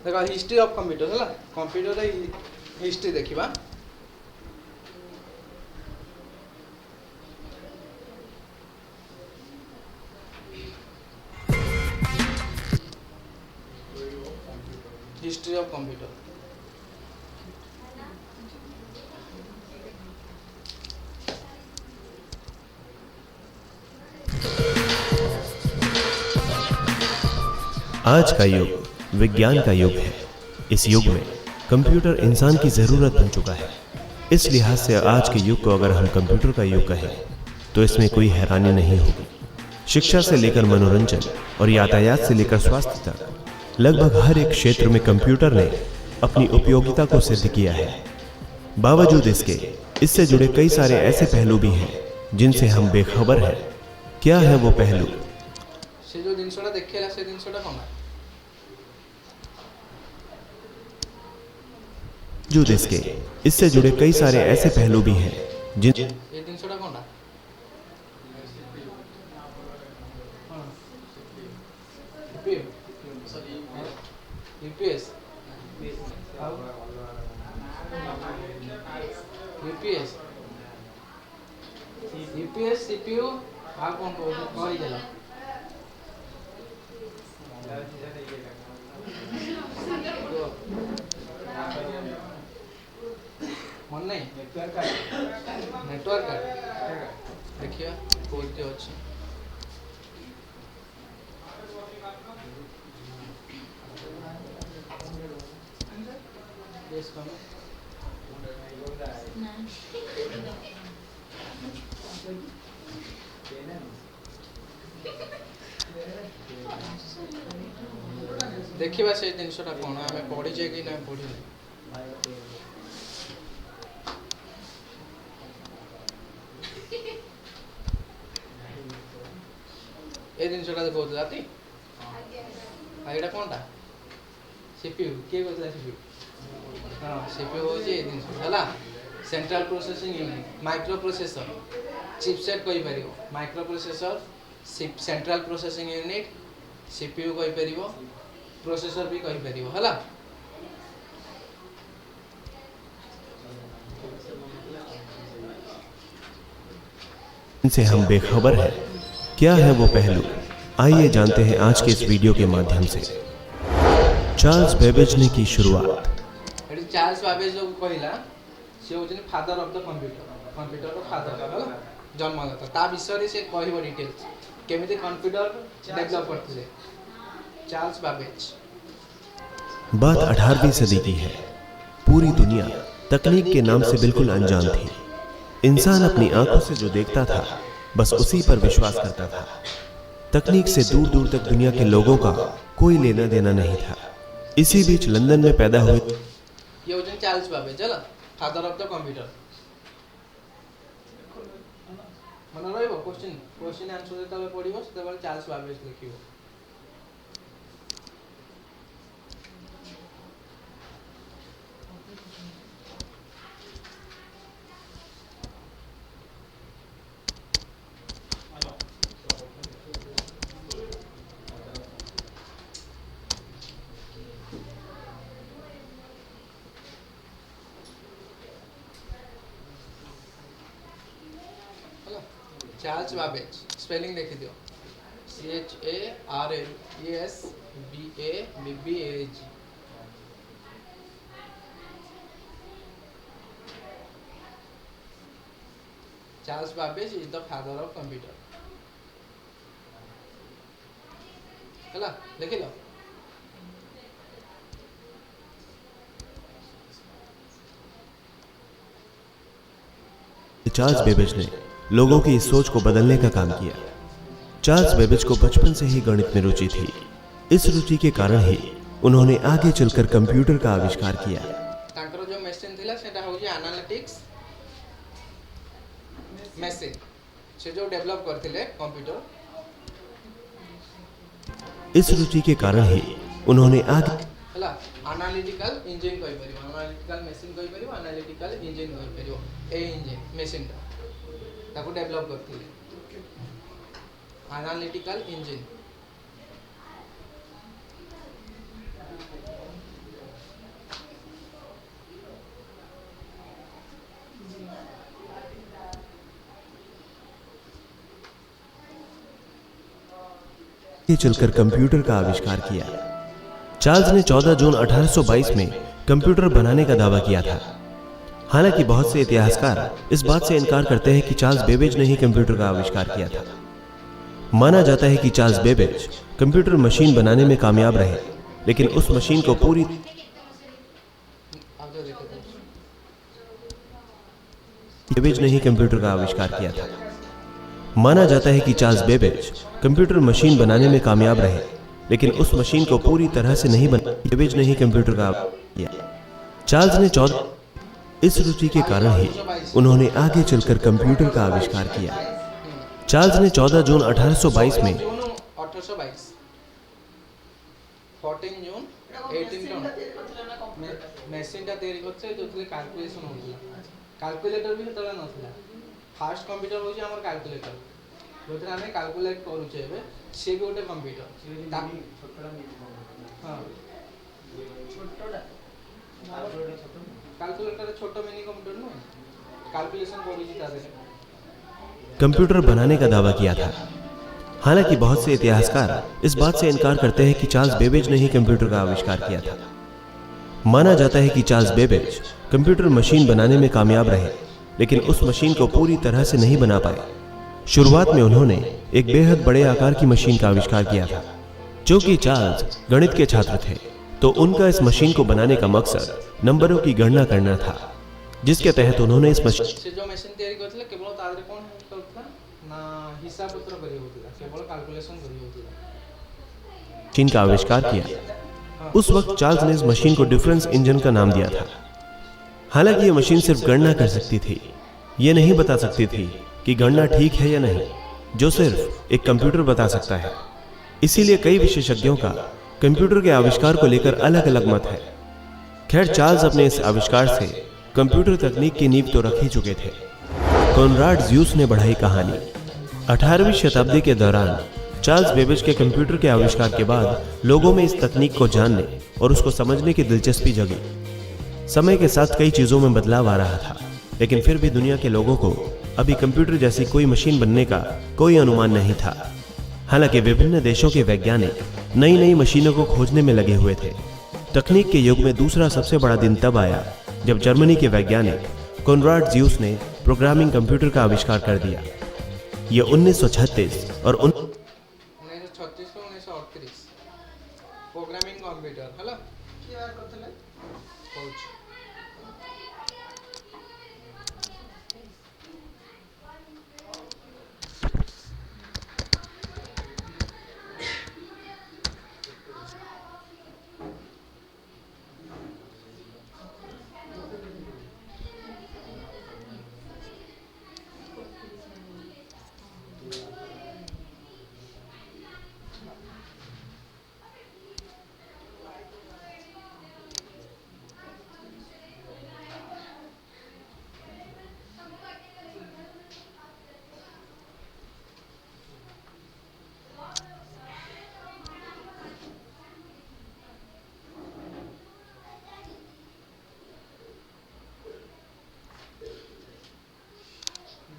देखो history of computer है computer history देखा हिस्ट्री ऑफ कंप्यूटर आज का युग विज्ञान का युग है। इस युग में कंप्यूटर इंसान की जरूरत बन चुका है। इस लिहाज से आज के युग को अगर हम कंप्यूटर का युग कहें तो इसमें कोई हैरानी नहीं होगी। शिक्षा से लेकर मनोरंजन और यातायात से लेकर स्वास्थ्य तक लगभग हर एक क्षेत्र में कंप्यूटर ने अपनी उपयोगिता को सिद्ध किया है। बावजूद इससे जुड़े कई सारे ऐसे पहलू भी हैं जिनसे हम बेखबर हैं। क्या है वो पहलू? से जो जिनसटा देखला से जिनसटा कौन जो इससे जुड़े कई सारे ऐसे पहलू भी हैं जिन ये जिनसटा कौन यूपीएस यूपीएस यूपीएस सीपीयू आ कौन कौन गला मन नहीं नेटवर्क देखिए बोलते अच्छे yes come देखिए से जिनसटा कौन आम पढ़ीचे कि ना पढ़ी ए जिनसटा कहता ती यहाँ कौन टा सीपीयू किए कहता सीपीयू हाँ सीपीयू हूँ ये जिनसा central processing unit microprocessor chipset कही पार microprocessor central processing unit CPU कही पार प्रोसेसर भी कही पार है इनसे हम बेखबर हैं। क्या है वो पहलू? आइए जानते हैं आज के इस वीडियो के माध्यम से। चार्ल्स बेबेज ने की शुरुआत। चार्ल्स बेबेज जो कहला से होचन father of the computer computer को फादर है जन्मदाता ता विषय से कहबो डिटेल्स केमिति कंप्यूटर डेवलप करथिले चार्ल्स बेबेज। बात 18वीं सदी की है। पूरी दुनिया तकनीक के नाम से बिल्कुल अनजान थी। इंसान अपनी आंखों से जो देखता था बस उसी पर विश्वास करता था। तकनीक से दूर दूर तक दुनिया के लोगों का कोई लेना देना नहीं था। इसी बीच लंदन में पैदा हुए ये होचन चार्ल्स बेबेज है फादर ऑफ द कंप्यूटर मन रहिबो क्वेश्चन आंसर जेतबे पढिबो सेतबे चार्ल्स बेबेज लिखिबो। चार्ल्स बेबेज स्पेलिंग देखि दियो CHARLES BABBAG Charles Babbage is the father of computer हला लिखि लो। चार्ल्स बेबेज ने लोगों की इस सोच को बदलने का काम किया। चार्ल्स बेबेज को बचपन से ही गणित में रुचि थी। इस रुचि के कारण ही उन्होंने आगे चलकर कंप्यूटर का आविष्कार किया। तांकर जो मशीन थिला सेटा हो जे एनालिटिक्स मशीन से जो डेवलप करथिले कंप्यूटर। इस रुचि के कारण ही उन्होंने आगे हला एनालिटिकल इंजन कहि परिबो एनालिटिकल मशीन कहि परिबो एनालिटिकल इंजन कहि परिबो ए इंजन मशीन ताको डेवलप करथिले एनालिटिकल इंजन आगे चलकर कंप्यूटर का आविष्कार किया। चार्ल्स ने 14 जून 1822 में कंप्यूटर बनाने का दावा किया था। हालांकि बहुत से इतिहासकार इस बात से इनकार करते हैं कि चार्ल्स बेबेज ने ही कंप्यूटर का आविष्कार किया था। माना जाता है कि चार्ल्स बेबेज कंप्यूटर मशीन बनाने में कामयाब रहे, लेकिन उस मशीन को पूरी बेबेज ने ही कंप्यूटर का आविष्कार किया था। माना जाता है कि चार्ल्स बेबेज कंप्यूटर मशीन बनाने में कामयाब रहे, लेकिन उस मशीन को पूरी तरह से नहीं बना। बेबेज ने ही कंप्यूटर का आविष्कार किया। चार्ल्स ने 14 इस रुचि के कारण ही उन्होंने आगे चलकर कंप्यूटर का आविष्कार किया। चार्ल्स ने 14 जून 1822 में 1822 14 জুন 18 মেশিনটা তৈরি করছে যেতলে ক্যালকুলেশন হচ্ছিল। ক্যালকুলেটর भी সেতলে নଥିଲା। ফার্স্ট কম্পিউটার হচ্ছে আমার ক্যালকুলেটর, যেতলে আমি ক্যালকুলেট করুছে ଏବେ সে भी ଗୋଟେ কম্পিউটার। হ্যাঁ ছোটটা ক্যালকুলেটর ছোট মিনি কম্পিউটার নয়, ক্যালকুলেশন করুছি তাদের। कंप्यूटर बनाने का दावा किया था। हालांकि बहुत से इतिहासकार इस बात से इनकार करते हैं कि चार्ल्स बेबेज ने ही कंप्यूटर का आविष्कार किया था। माना जाता है कि चार्ल्स बेबेज कंप्यूटर मशीन बनाने में कामयाब रहे, लेकिन उस मशीन को पूरी तरह से नहीं बना पाए। शुरुआत में उन्होंने एक बेहद बड़े आकार की मशीन का आविष्कार किया था। चूंकि चार्ल्स गणित के छात्र थे, तो उनका इस मशीन को बनाने का मकसद नंबरों की गणना करना था, जिसके तहत उन्होंने इस मशीन का आविष्कार किया। उस वक्त चार्ल्स ने इस मशीन को डिफरेंस इंजन का नाम दिया था। हालांकि यह मशीन सिर्फ गणना कर सकती थी, यह नहीं बता सकती थी कि गणना ठीक है या नहीं, जो सिर्फ एक कंप्यूटर बता सकता है। इसीलिए कई विशेषज्ञों का कंप्यूटर के आविष्कार को लेकर अलग अलग मत है। खैर, चार्ल्स अपने इस आविष्कार से कंप्यूटर तकनीक की नींव तो रख ही चुके थे। कॉनराड ज़्यूस ने बढ़ाई कहानी। 18वीं शताब्दी के दौरान चार्ल्स बेबेज के कंप्यूटर के आविष्कार के बाद लोगों में इस तकनीक को जानने और उसको समझने की दिलचस्पी जगी। समय के साथ कई चीज़ों में बदलाव आ रहा था, लेकिन फिर भी दुनिया के लोगों को अभी कंप्यूटर जैसी कोई मशीन बनने का कोई अनुमान नहीं था। हालांकि विभिन्न देशों के वैज्ञानिक नई नई मशीनों को खोजने में लगे हुए थे। तकनीक के युग में दूसरा सबसे बड़ा दिन तब आया जब जर्मनी के वैज्ञानिक कॉनराड ज़्यूस ने प्रोग्रामिंग कंप्यूटर का आविष्कार कर दिया। यह 1936 और 1936 को 1938 प्रोग्रामिंग कंप्यूटर हला की बार करथले कोच।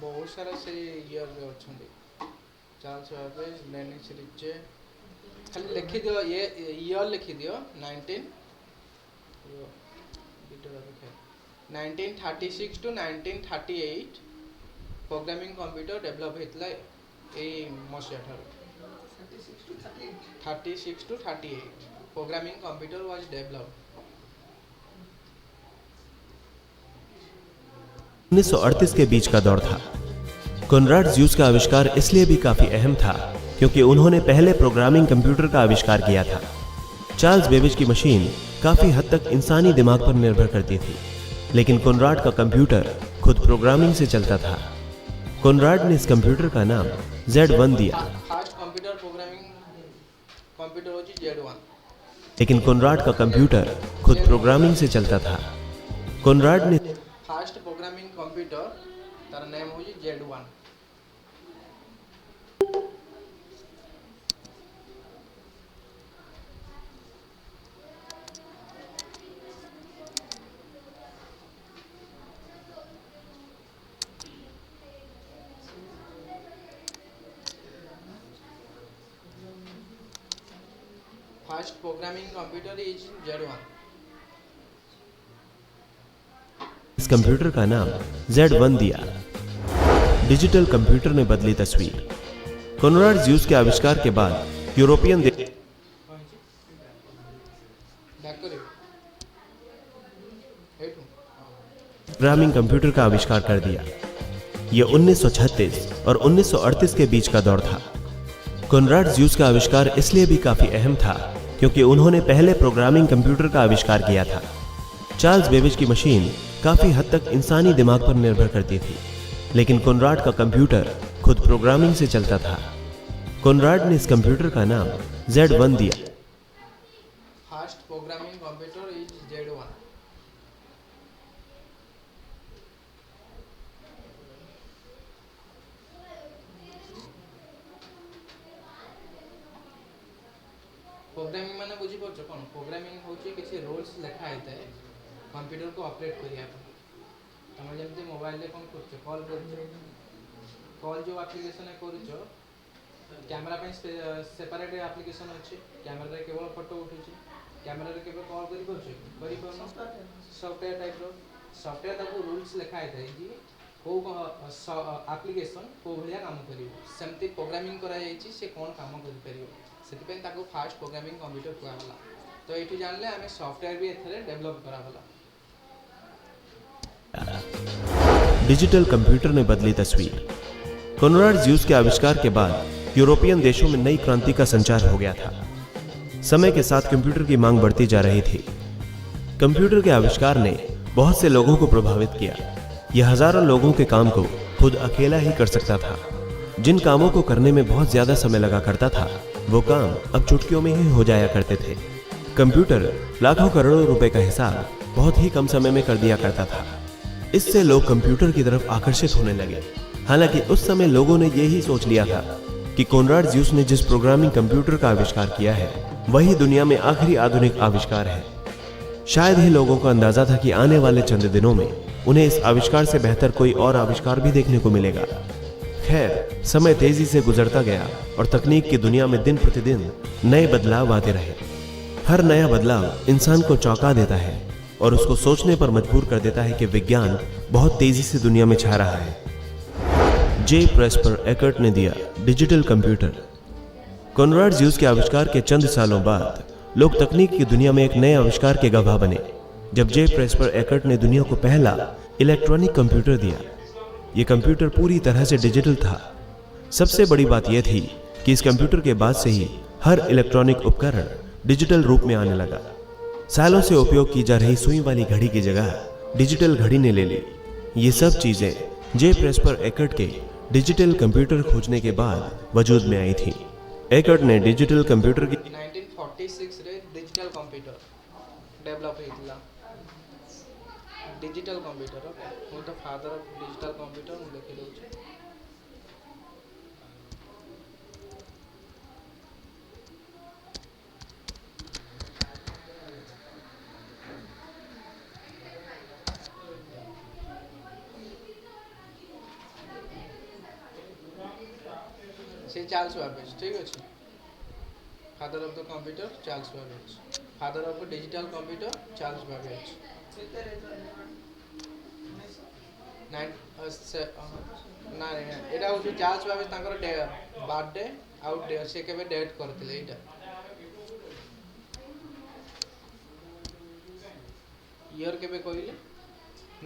बहुत सारा से ईयर रे अछंदी चार्ल्स बेबेज लेनिस रिचे खाली लिखि दियो, ये ईयर लिखि दियो 1936 टू 1938 प्रोग्रामिंग कंप्यूटर डेवलप हेतला ए मसिया ठार 36 to 38 programming computer was developed. 1938 के बीच का दौर था। कॉनराड ज़्यूस का आविष्कार इसलिए भी काफी अहम था क्योंकि उन्होंने पहले प्रोग्रामिंग कंप्यूटर का आविष्कार किया था। चार्ल्स बेबेज की मशीन काफी हद तक इंसानी दिमाग पर निर्भर करती थी, लेकिन कॉनराड का कंप्यूटर खुद प्रोग्रामिंग से चलता था। कॉनराड ने इस कंप्यूटर का नाम Z1 दिया। फर्स्ट कंप्यूटर प्रोग्रामिंग कंप्यूटर होची Z1, लेकिन कॉनराड का कंप्यूटर खुद प्रोग्रामिंग से चलता था। कॉनराड ने फास्ट प्रोग्रामिंग कंप्यूटर तार नेम होची Z1। First programming computer is Z1. इस कंप्यूटर का नाम Z1 दिया। डिजिटल कंप्यूटर ने बदली तस्वीर। कोनराड ज़्यूस के आविष्कार के बाद यूरोपियन Back करियो। हेठू। प्रोग्रामिंग कंप्यूटर का आविष्कार कर दिया। यह 1936 और 1938 के बीच का दौर था। कोनराड ज़्यूस का आविष्कार इसलिए भी काफी अहम था क्योंकि उन्होंने पहले प्रोग्रामिंग कंप्यूटर का आविष्कार किया था। चार्ल्स बेबेज की मशीन काफी हद तक इंसानी दिमाग पर निर्भर करती थी, लेकिन कोनराड का कंप्यूटर खुद प्रोग्रामिंग से चलता था। कोनराड ने इस कंप्यूटर का नाम Z1 दिया। First programming computer is Z1. Programming माने बुझी पड़छ कोन? प्रोग्रामिंग होची किसी रूल्स लिखा होता है कंप्यूटर को ऑपरेट करिया तमे जेमति मोबाइल रे कोन करछ कॉल करछ कॉल जो एप्लीकेशन है करछ कैमरा पे सेपरेट एप्लीकेशन अछि कैमरा रे केवल फोटो उठुछि कैमरा रे केवल कॉल करि परनो सॉफ्टवेयर टाइप रो सॉफ्टवेयर ताको रूल्स लिखा होता है कि को एप्लीकेशन को भलिया काम करिवो सेमति प्रोग्रामिंग करा जायछि से कोन काम करि परिवो सेति पे ताको फास्ट प्रोग्रामिंग कंप्यूटर कुआ होला तो एठी जानले हमें सॉफ्टवेयर भी एथरे डेवलप करा होला। डिजिटल कंप्यूटर ने बदली तस्वीर। कोनराड ज़्यूस के आविष्कार के बाद यूरोपियन देशों में नई क्रांति का संचार हो गया था। समय के साथ कंप्यूटर की मांग बढ़ती जा रही थी। कंप्यूटर के आविष्कार ने बहुत से लोगों को प्रभावित किया। यह हजारों लोगों के काम को खुद अकेला ही कर सकता था। जिन कामों को करने में बहुत ज्यादा समय लगा करता था वो काम अब चुटकियों में ही हो जाया करते थे। कंप्यूटर लाखों करोड़ों रुपए का हिसाब बहुत ही कम समय में कर दिया करता था। इससे लोग कंप्यूटर की तरफ आकर्षित होने लगे। हालांकि उस समय लोगों ने यही सोच लिया था कि कोनराड ज़्यूस ने जिस प्रोग्रामिंग कंप्यूटर का आविष्कार किया है वही दुनिया में आखिरी आधुनिक आविष्कार है। शायद ही लोगों को अंदाजा था कि आने वाले चंद दिनों में उन्हें इस आविष्कार से बेहतर कोई और आविष्कार भी देखने को मिलेगा। खैर, समय तेजी से गुजरता गया और तकनीक की दुनिया में दिन प्रतिदिन नए बदलाव आते रहे। हर नया बदलाव इंसान को चौंका देता है और उसको सोचने पर मजबूर कर देता है कि विज्ञान बहुत तेजी से दुनिया में छा रहा है। जे प्रेस्पर एकर्ट ने दिया डिजिटल कंप्यूटर। कोनराड ज़्यूस के आविष्कार के चंद सालों बाद लोग तकनीक की दुनिया में एक नए आविष्कार के गवाह बने जब जे प्रेस्पर एकर्ट ने दुनिया को पहला इलेक्ट्रॉनिक कंप्यूटर दिया। यह कंप्यूटर पूरी तरह से डिजिटल था। सबसे बड़ी बात यह थी कि इस कंप्यूटर के बाद से ही हर इलेक्ट्रॉनिक उपकरण डिजिटल रूप में आने लगा। सालों से उपयोग की जा रही सुई वाली घड़ी की जगह डिजिटल घड़ी ने ले ली। ये सब चीजें जे प्रेस्पर एकर्ट के डिजिटल कंप्यूटर खोजने के बाद वजूद में आई थी। एकर्ट ने डिजिटल कंप्यूटर की 1946 रे डिजिटल कंप्यूटर डेवलप हेतला। डिजिटल कंप्यूटर हूँ तो फादर ऑफ डिजिटल कंप्यूटर हूँ लिखी दूँ। से चार्ल्स बेबेज ठीक अच्छे father of the computer Charles Babbage father of the digital computer Charles Babbage ना एटा हूँ चार्ल्स बेबेज बर्थडे आउट से केबे डेट करथिले एटा ईयर केबे कहले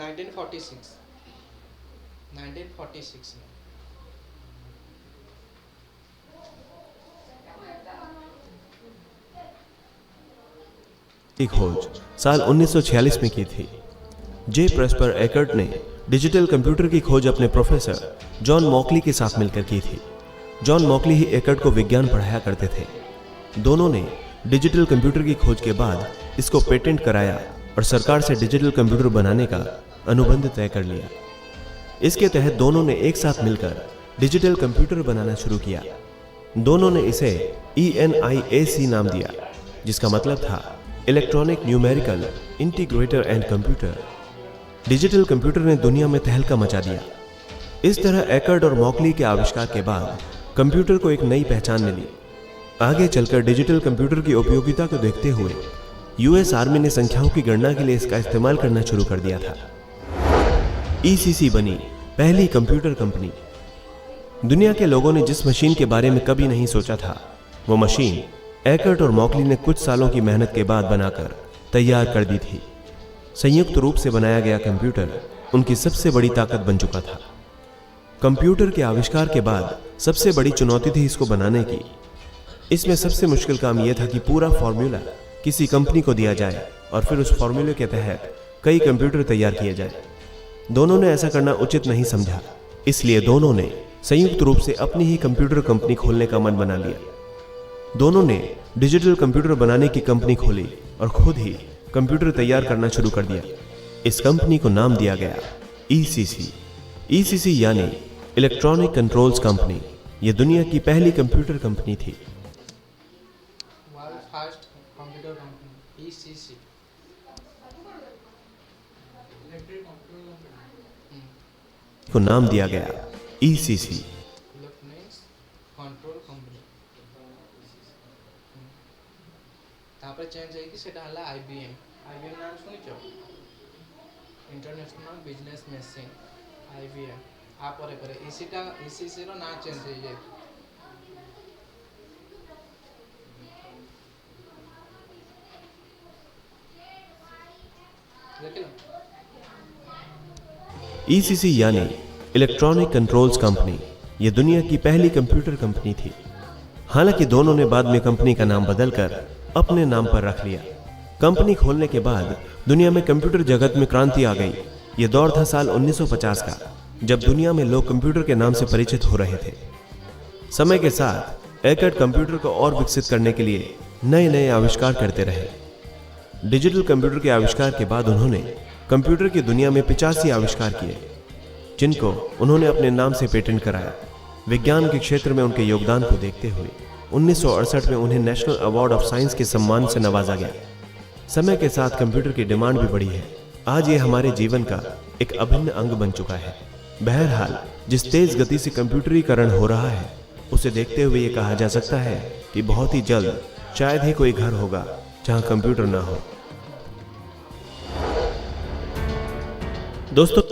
1946 की खोज साल 1946 में की थी। जे प्रेस्पर एकर्ट ने डिजिटल कंप्यूटर की खोज अपने प्रोफेसर जॉन मॉकली के साथ मिलकर की थी। जॉन मॉकली ही एकर्ट को विज्ञान पढ़ाया करते थे। दोनों ने डिजिटल कंप्यूटर की खोज के बाद इसको पेटेंट कराया और सरकार से डिजिटल कंप्यूटर बनाने का अनुबंध तय कर लिया। इसके तहत दोनों ने एक साथ मिलकर डिजिटल कंप्यूटर बनाना शुरू किया। दोनों ने इसे ENIAC नाम दिया, जिसका मतलब था electronic numerical integrator and computer. Digital computer ने दुनिया में तहलका मचा दिया। इस तरह एकर्ट और मॉकली के आविष्कार के बाद कंप्यूटर को एक नई पहचान मिली। आगे चलकर डिजिटल कंप्यूटर की उपयोगिता को देखते हुए यूएस आर्मी ने संख्याओं की गणना के लिए इसका इस्तेमाल करना शुरू कर दिया था। ईसीसी बनी पहली कंप्यूटर कंपनी। दुनिया के लोगों ने जिस मशीन के बारे में कभी नहीं सोचा था, वो मशीन एकर्ट और मॉकली ने कुछ सालों की मेहनत के बाद बनाकर तैयार कर दी थी। संयुक्त रूप से बनाया गया कंप्यूटर उनकी सबसे बड़ी ताकत बन चुका था। कंप्यूटर के आविष्कार के बाद सबसे बड़ी चुनौती थी इसको बनाने की। इसमें सबसे मुश्किल काम यह था कि पूरा फॉर्मूला किसी कंपनी को दिया जाए और फिर उस फॉर्मूले के तहत कई कंप्यूटर तैयार किए जाए। दोनों ने ऐसा करना उचित नहीं समझा, इसलिए दोनों ने संयुक्त रूप से अपनी ही कंप्यूटर कंपनी खोलने का मन बना लिया। दोनों ने डिजिटल कंप्यूटर बनाने की कंपनी खोली और खुद ही कंप्यूटर तैयार करना शुरू कर दिया। इस कंपनी को नाम दिया गया ईसीसी। ईसीसी यानी इलेक्ट्रॉनिक कंट्रोल्स कंपनी। यह दुनिया की पहली कंप्यूटर कंपनी थी। World first computer company ECC. को नाम दिया गया ईसीसी। Electronics control company. तापर चेंज है कि सेटा हला आईबीएम। आईबीएम नाम सुनिचो? International business machine IBM. आ परे परे ईसीटा ईसीसी रो ना चेंज है ये। देख लो। ईसीसी यानी इलेक्ट्रॉनिक कंट्रोल्स कंपनी। यह दुनिया की पहली कंप्यूटर कंपनी थी। हालांकि दोनों ने बाद में कंपनी का नाम बदलकर अपने नाम पर रख लिया। कंपनी खोलने के बाद दुनिया में कंप्यूटर जगत में क्रांति आ गई। यह दौर था साल 1950 का, जब दुनिया में लोग कंप्यूटर के नाम से परिचित हो रहे थे। समय के साथ एकर्ट कंप्यूटर को और विकसित करने के लिए नए नए आविष्कार करते रहे। डिजिटल कंप्यूटर के आविष्कार के बाद उन्होंने कंप्यूटर की दुनिया में 85 आविष्कार किए, जिनको उन्होंने अपने नाम से पेटेंट कराया। विज्ञान के क्षेत्र में उनके योगदान को देखते हुए 1968 में उन्हें नेशनल अवार्ड ऑफ साइंस के सम्मान से नवाजा गया। समय के साथ कंप्यूटर की डिमांड भी बढ़ी है। आज ये हमारे जीवन का एक अभिन्न अंग बन चुका है। बहरहाल, जिस तेज गति से कंप्यूटरीकरण हो रहा है, उसे देखते हुए ये कहा जा सकता है कि बहुत ही जल्द शायद ही कोई घर होगा जहां कंप्यूटर ना हो। दोस्तों,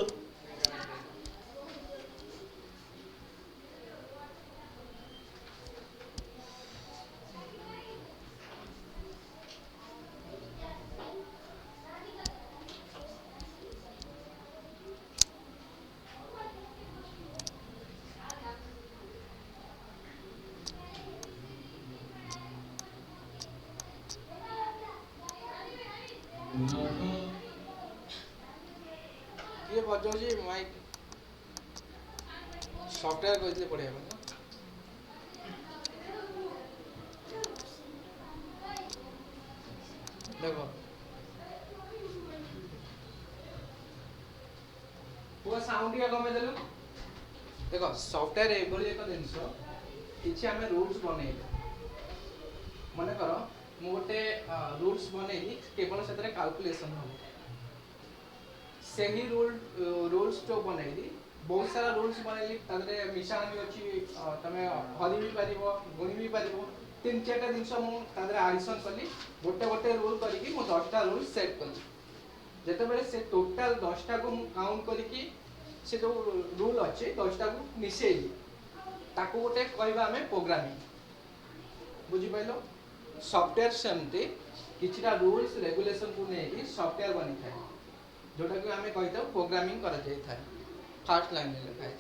ये बजाउची माइक सॉफ्टवेयर कहते पड़े ना। देखो वो साउंड या कमे देलु। देखो सॉफ्टवेयर एभली एक जिनस किछि आमे रूल्स बनेइले। मने करो मु गोटे रूल्स बनेइली, केवल सेतरे कैलकुलेशन हो। सही रूल्स जो बनैली, बहुत सारा रूल्स बनैली, तादरे मिशान भी अछि। तमे हरि भी पारिबो, गुणी भी पारिबो। तीन चारटा जिनस मु तादरे एडिशन कली। गोटे गोटे रूल करिकि मु 10टा रूल सेट कली। जेते बेले से टोटल 10टा को मु काउंट करिकि से जो रूल अछि 10टा को मिसेइली, ताको गोटे कहबा हमें प्रोग्रामिंग। बुझि पाइलो? सॉफ्टवेयर सेमते किछटा रूल्स रेगुलेशन को नेकी सॉफ्टवेयर बनि थाए, जोटा कि हमें कहता प्रोग्रामिंग करा जाय था। फर्स्ट लाइन में लिखा है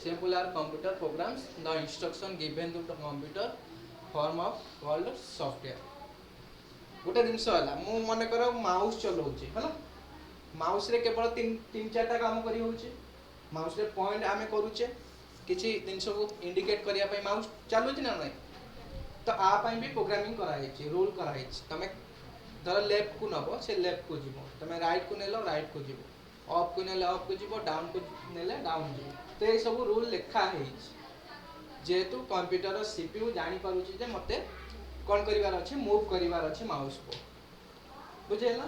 simple are computer programs the instruction given to the computer form of called software. गोटे जिनस है मु मन कर माउस चलाऊे है, माउस रे केवल तीन चार्टा काम करी होचे। माउस रे पॉइंट आमे करूचे, किछि जिनस को इंडिकेट करिया पई माउस चालुची ना नहीं, तो आ पई भी प्रोग्रामिंग करा है, रूल करा है। तमे धर लेफ्ट को नब से लेफ्ट को जीवो, तमे राइट को नेलो राइट को जीवो, अप को नेले अप को जीवो, डाउन को नेले डाउन जीवो। तो ये सब रूल लिखा है। जेहेतु कंप्यूटर सीपीयू जानी पारुची जे मते कोन करिवार अछि, मूव करिवार अछि माउस को। बुझेला?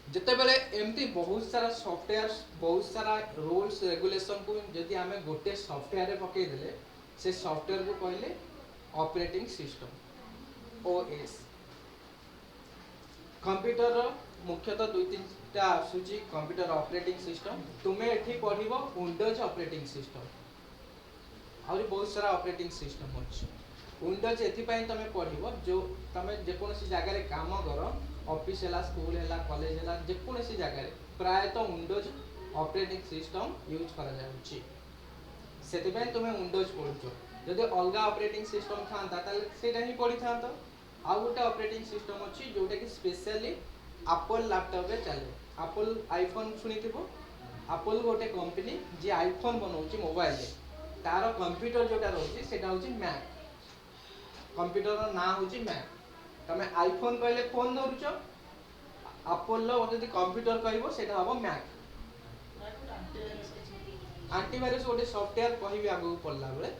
जते बेले एमती बहुत सारा सॉफ्टवेयर, बहुत सारा रूल्स रेगुलेशन को जदि हमें गोटे सॉफ्टवेयर रे पकई देले, से सॉफ्टवेयर को कहले ऑपरेटिंग सिस्टम ओएस। कंप्यूटर मुख्यतः दुई तीन आसूची कंप्यूटर ऑपरेटिंग सिस्टम तुम्हें एठी पढ़िबो विंडोज ऑपरेटिंग सिस्टम और बहुत सारा ऑपरेटिंग सिस्टम अच्छे। विंडोज एथिपाई तुम पढ़िबो जो तुम जेकोसी जगह काम कर ऑफिस है स्कूल है कॉलेज है जेकोसी जगह प्रायतः विंडोज ऑपरेटिंग सिस्टम यूज करा जाउची सेतिपाई तुम विंडोज पढ़ुछ। जदि अलग ऑपरेटिंग सिस्टम था सेटा ही पढ़ी था आउ गोटे ऑपरेटिंग सिस्टम अच्छी जोटा कि स्पेशली एप्पल लैपटॉप रे चले। एप्पल आईफोन सुनिथिबो एप्पल गोटे कंपनी जे आईफोन बनाउची मोबाइल रे तार कंप्यूटर जोटा रहउची सेटा होची मैक। कंप्यूटर ना होची मैक। तमे आईफोन कहले फोन धरुछ एप्पल लो जदि कंप्यूटर कहबो सेटा हबो मैक। एंटीवायरस गोटे सॉफ्टवेयर कहबी आगु पढ़ला बेले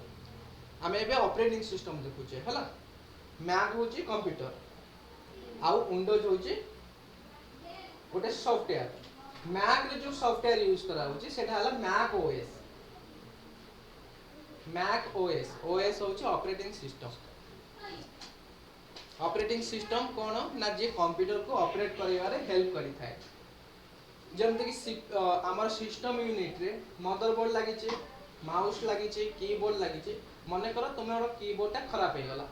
आमे एबे ऑपरेटिंग सिस्टम देखुचे हला। मैक होची कंप्यूटर आउ विंडोज होची गोटे सॉफ्टवेयर। मैक रे जो सॉफ्टवेयर यूज करा होची सेटा हला Mac OS. Mac OS OS होची ऑपरेटिंग सिस्टम। ऑपरेटिंग सिस्टम कोन ना जे कंप्यूटर को ऑपरेट करिवारे हेल्प करि थाए। जमते कि आमर सिस्टम यूनिट रे मदरबोर्ड लागि छे माउस लागि छे कीबोर्ड लागि छे। मने करो तुमर कीबोर्ड टा खराब हे गला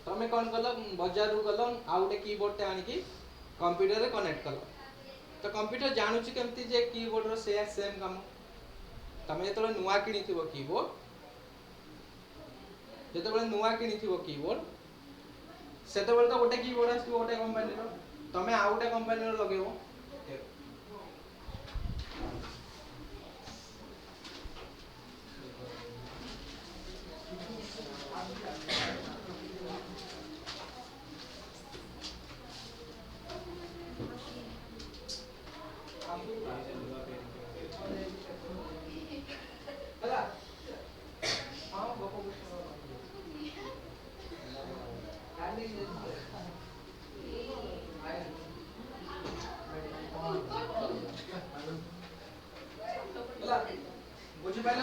तमे कोन कलो बाजार रु गलो आउ गोटे कीबोर्ड टा आनी कि कंप्यूटर रे कनेक्ट कलो तो कंप्यूटर जानू छी केमती जे कीबोर्ड रो सेम काम। तमे जेतले नुवा किनिथिबो कीबोर्ड जेतले नुवा किनिथिबो कीबोर्ड सेतबेले तो गोटे कीबोर्ड आसी गोटे कंपनी रो तमे आउ गोटे कंपनी रो लगेबो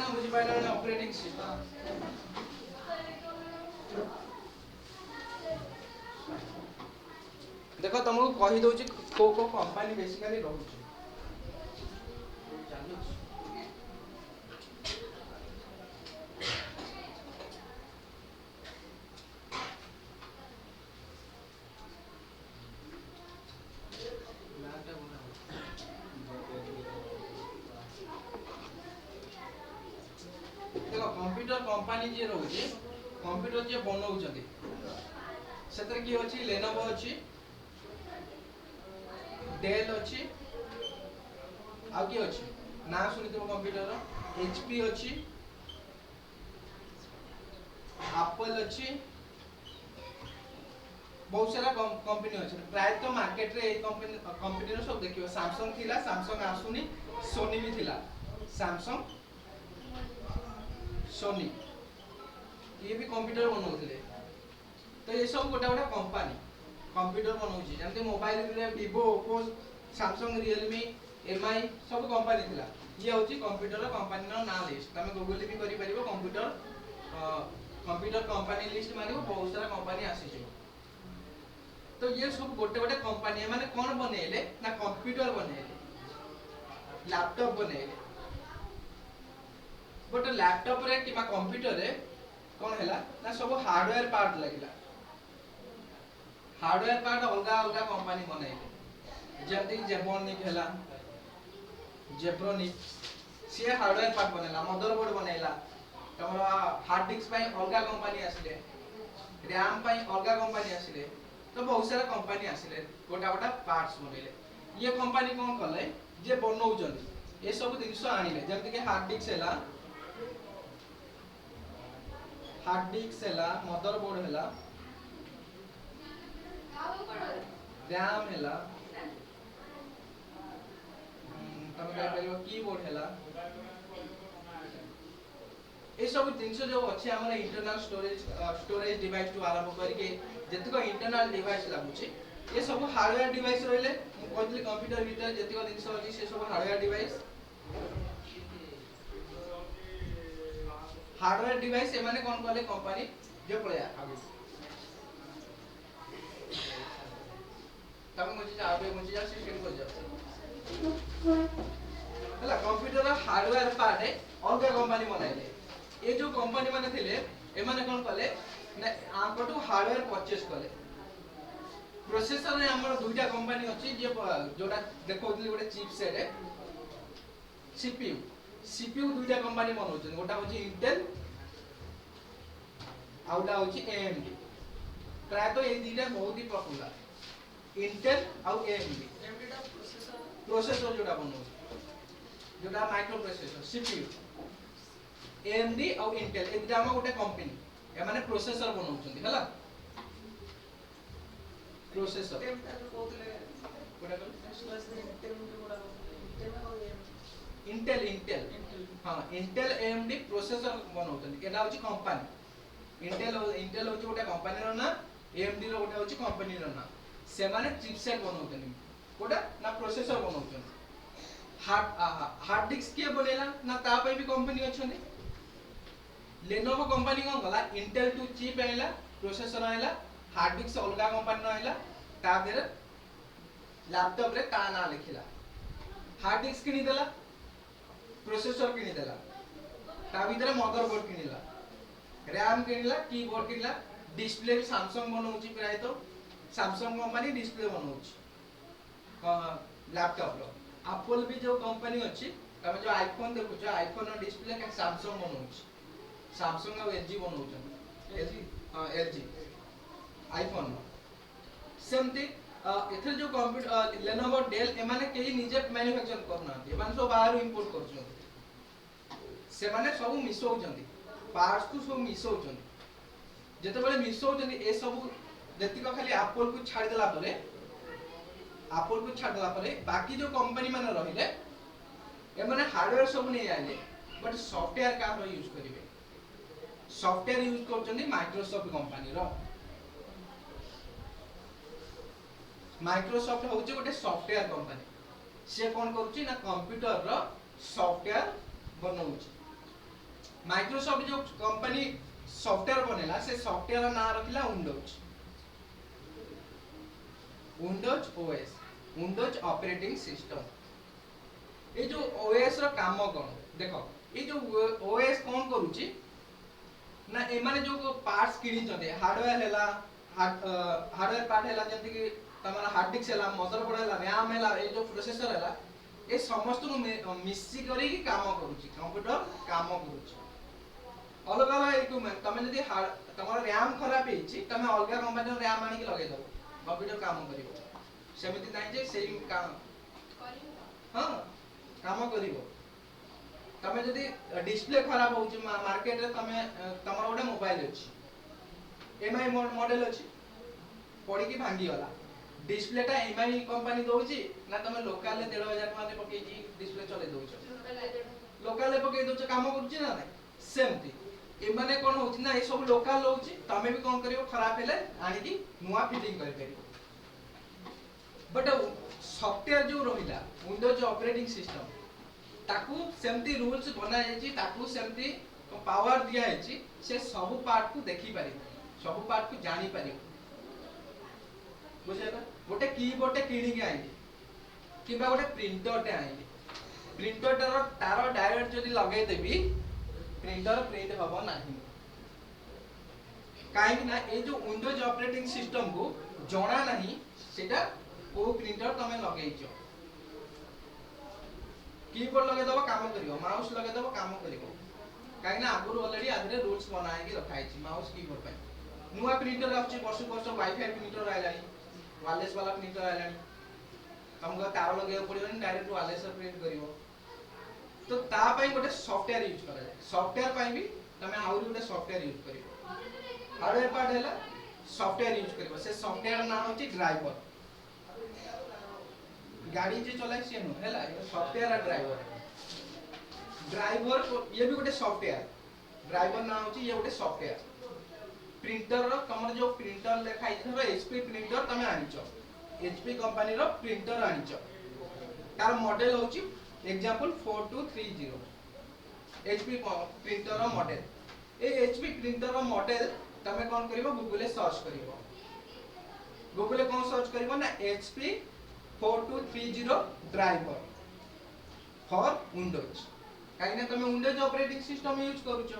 बुझी पाइल ऑपरेटिंग सिस्टम। देखो तुमको कही दउची को कंपनी बेसिकली रहउची कंप्यूटर कंपनी जे रहउची कंप्यूटर जे बनाउचंती सेतर की अछि लेनोवो अछि डेल अछि आ की अछि ना सुनितो कंप्यूटर एचपी अछि एप्पल अछि बहुत सारा कंपनी अछि। प्राय तो मार्केट रे ए कंपनी रो सब देखियो सैमसंग थिला सैमसंग आसुनी सोनी भी थिला सैमसंग सोनी ये भी कंप्यूटर बनाउथिले तो ये सब गोटा गोटा कंपनी कंप्यूटर बनाउची जंते मोबाइल रे Vivo Oppo Samsung Realme MI सब कंपनी थिला। ये होची कंप्यूटर कंपनी नो ना लिस्ट तमे गूगल भी करि परिबो कंप्यूटर कंपनी लिस्ट मारिबो बहुत सारा कंपनी आसी छै। तो ये सब गोटे गोटे कंपनी माने कोन बनेले ना कंप्यूटर बनेले लैपटॉप बनेले गोटे लैपटॉप रे किबा कंप्यूटर रे कोन हैला ना सब हार्डवेयर पार्ट लागिला। हार्डवेयर पार्ट अलगा अलगा कंपनी बनेले जंती जेब्रोनिक हैला जेब्रोनिक से हार्डवेयर पार्ट बनेला मदरबोर्ड बनेला तमरा हार्ड डिस्क पई अलगा कंपनी आसिले रैम पई अलगा कंपनी आसिले तो बहुत सारा कंपनी आसिले गोटा गोटा पार्ट्स बनेले। ये कंपनी कोन कले जे बनौजंती ये सब जिंस आनिले जंती के हार्ड डिस्क हैला मदरबोर्ड हैला रैम हैला तमे काय परिबो कीबोर्ड हैला ए सब जिंस जो अछि हमर इंटरनल स्टोरेज डिवाइस टू आरंभ करके जतिको इंटरनल डिवाइस लागुची ये सब हार्डवेयर डिवाइस रहले मु कहतली कंप्यूटर भीतर जतिको जिंस अछि से सब हार्डवेयर डिवाइस एमाने कोन कले कंपनी जो पड़े आगे तब मुझे आगे मुझे जा सिस्टम को जाओ हला कंप्यूटर हार्डवेयर पार्ट है अलग कंपनी बनाइले ये जो कंपनी माने थिले ए माने कोन कले ना आंकटू हार्डवेयर परचेस कले प्रोसेसर रे हमर दुईटा कंपनी अछि जे जोटा देखौतली गोटे चिपसेट है सीपीयू दुईटा कंपनी बनौछन गोटा होची इंटेल आउटा होची एएमडी प्राय तो ए दुईटा बहुत ही पॉपुलर इंटेल आउ एएमडी एएमडी प्रोसेसर जोटा बनौछ जोटा माइक्रो प्रोसेसर सीपीयू एएमडी आउ इंटेल ए दुईटा हम गोटे कंपनी ए माने प्रोसेसर बनौछन हला प्रोसेसर इंटेल हां इंटेल एएमडी प्रोसेसर बनौछन एटा होची कंपनी इंटेल होची गोटे कंपनी रो ना एएमडी रो गोटे होची कंपनी रो ना से माने चिपसेट बनौछन कोडा ना प्रोसेसर बनौछन हार्ड डिस्क के बनेला ना ता पे भी कंपनी अछन लेनोवो कंपनी कोन गला इंटेल टू चिप आइला प्रोसेसर आइला हार्ड डिस्क अलगा कंपनी न आइला ता देर लैपटॉप रे ता ना लिखिला हार्ड डिस्क किनी देला प्रोसेसर किनी देला ता भीतर मदरबोर्ड किनीला रैम किनीला कीबोर्ड किनीला डिस्प्ले सैमसंग बनौची प्राय तो सैमसंग कंपनी डिस्प्ले बनौची लैपटॉप रो एप्पल भी जो कंपनी अछि तमे जो आईफोन देखु जो आईफोन रो डिस्प्ले के सैमसंग बनौची सैमसंग और एलजी बनौछन एलजी हां एलजी आईफोन सेमती एथर जो कंप्यूटर लेनोवो डेल एमाने केही निजे मैन्युफैक्चर करना एमान सब बाहर इंपोर्ट करछन से माने सब मिसौचंदी पार्ट्स को सब मिसौचंदी जते बेले मिसौचंदी ए सब जति को खाली एप्पल को छाड़ देला परे बाकी जो कंपनी माने रहिले ए माने हार्डवेयर सब नै आइले बट सॉफ्टवेयर का यूज करिवे सॉफ्टवेयर यूज करछंदी माइक्रोसॉफ्ट कंपनी रो माइक्रोसॉफ्ट होउचे गोटे सॉफ्टवेयर कंपनी से कोन करूची ना कंप्यूटर रो सॉफ्टवेयर बनौची माइक्रोसॉफ्ट जो कंपनी सॉफ्टवेयर बनेला से सॉफ्टवेयर रा नाम रखिला Windows OS Windows operating system ए जो ओएस रो काम कोन देखो ए जो ओएस कोन करूची ना ए माने जो पार्ट्स किनी चंदे हार्डवेयर हैला हार्डवेयर पार्ट हैला जंती कि तमरा हार्ड डिस्क हैला मदरबोर्ड हैला रैम हैला ए जो प्रोसेसर हैला ए समस्त को मिक्सी करी की काम करूची कंप्यूटर काम करूची अलग अलग इक्विपमेंट तमे जदी तमरा रैम खराब हेची तमे अलगा कंपनी रो रैम आनी के लगे दो कंप्यूटर काम करिवो सेमिति नै जे सेम काम करिवो हां काम करिवो तमे जदी डिस्प्ले खराब होची मार्केट रे तमे तमरा गोटे मोबाइल अछि एमआई मॉडल अछि पड़ी की भांगी वाला डिस्प्ले टा एमआई कंपनी दोची ना तमे लोकल 1500 माने पके जी डिस्प्ले चले दोछ लोकल पके दोछ काम करूची ना नै सेमती ए माने कोन होची ना ए सब लोकल होची तमे भी कोन करियो खराब हेले आनी की नुवा फिटिंग कर करियो बट सॉफ्टवेयर जो रहिला विंडोज ऑपरेटिंग सिस्टम ताकू सेमती रूल्स बना जायछि ताकू सेमती पावर दिया जायछि से सब पार्ट को देखि पारि सब पार्ट को जानि पारि बुझेला गोटे कीबोर्ड किनी के आइली किबा गोटे प्रिंटर टे आइली प्रिंटर टर तार डायरेक्ट जदी लगे देबी प्रिंटर प्रिंट हबो नाही काहे ना ए जो विंडोज ऑपरेटिंग सिस्टम को जणा नाही सेटा को प्रिंटर तमे लगेइछो कीबोर्ड लगे दबो काम करियो माउस लगे दबो काम करियो काहे ना आगुर ऑलरेडी आदरे रूल्स बनाए के रखाइ छि माउस कीबोर्ड पे नुवा प्रिंटर आछि वर्ष वाईफाई प्रिंटर आइलानी वायरलेस वाला प्रिंटर आइलानी हमको तार लगे पड़िबनी डायरेक्ट वायरलेस प्रिंट करियो तो ता पई गोटे सॉफ्टवेयर यूज करा जाय सॉफ्टवेयर पई भी तमे आउरी गोटे सॉफ्टवेयर यूज करियो हार्डवेयर पार्ट हैला सॉफ्टवेयर यूज करियो से सॉफ्टवेयर नाम होची ड्राइवर गाड़ी जे चलाइ से नो हैला सॉफ्टवेयर आ ड्राइवर को ये भी गोटे सॉफ्टवेयर ड्राइवर नाम होची ये गोटे सॉफ्टवेयर प्रिंटर रो तमर जो प्रिंटर लेखाइ थरो एचपी प्रिंटर तमे आनिचो एचपी कंपनी रो प्रिंटर आनिचो तार मॉडल होची एग्जांपल 4230 एचपी प्रिंटर रो मॉडल ए एचपी प्रिंटर रो मॉडल तमे कौन करिवो गूगल सर्च करिवो गूगल कौन सर्च करिवो ना HP 4230 ड्राइवर फॉर विंडोज कहीं तुम विंडोज ऑपरेटिंग सिस्टम यूज करूछ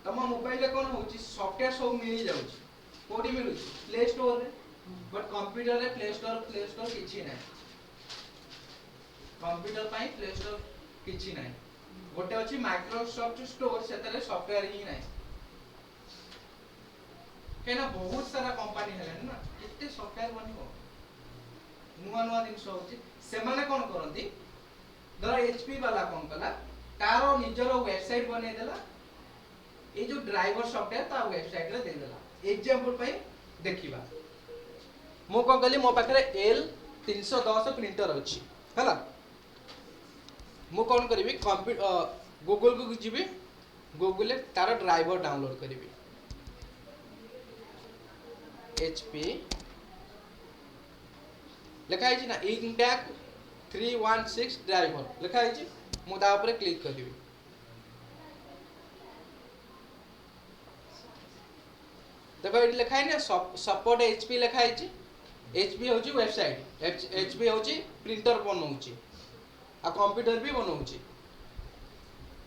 तुम मोबाइल कौन होची सॉफ्टवेयर सब मिल जाउछ कोडी मिलुछ प्ले स्टोर रे बट कंप्यूटर रे प्ले स्टोर किछि नै कंप्यूटर पाई प्ले स्टोर किछि नै गोटे अछि माइक्रोसॉफ्ट स्टोर सेतरे सॉफ्टवेयर ही नै केना बहुत सारा कंपनी हेलन ना केते सॉफ्टवेयर बनिबो नुआ नुआ दिन होची से माने कोन करंती धर एचपी वाला कोन कला तारो निजर वेबसाइट बने देला ए जो ड्राइवर सॉफ्टवेयर ता वेबसाइट रे दे देला एग्जांपल पई देखिबा मो कोन कली मो पाखरे L310 प्रिंटर अछि हला मो कोन करबी गूगल को जिबी गूगल ले तार ड्राइवर डाउनलोड करबी HP लिखा है ना इंटेक 316 ड्राइवर लिखा है मु ता ऊपर क्लिक करबी देखो ये लिखा है ना सपोर्ट HP लिखा है HP होची वेबसाइट HP होची प्रिंटर बनाउची आ कंप्यूटर भी बनाउची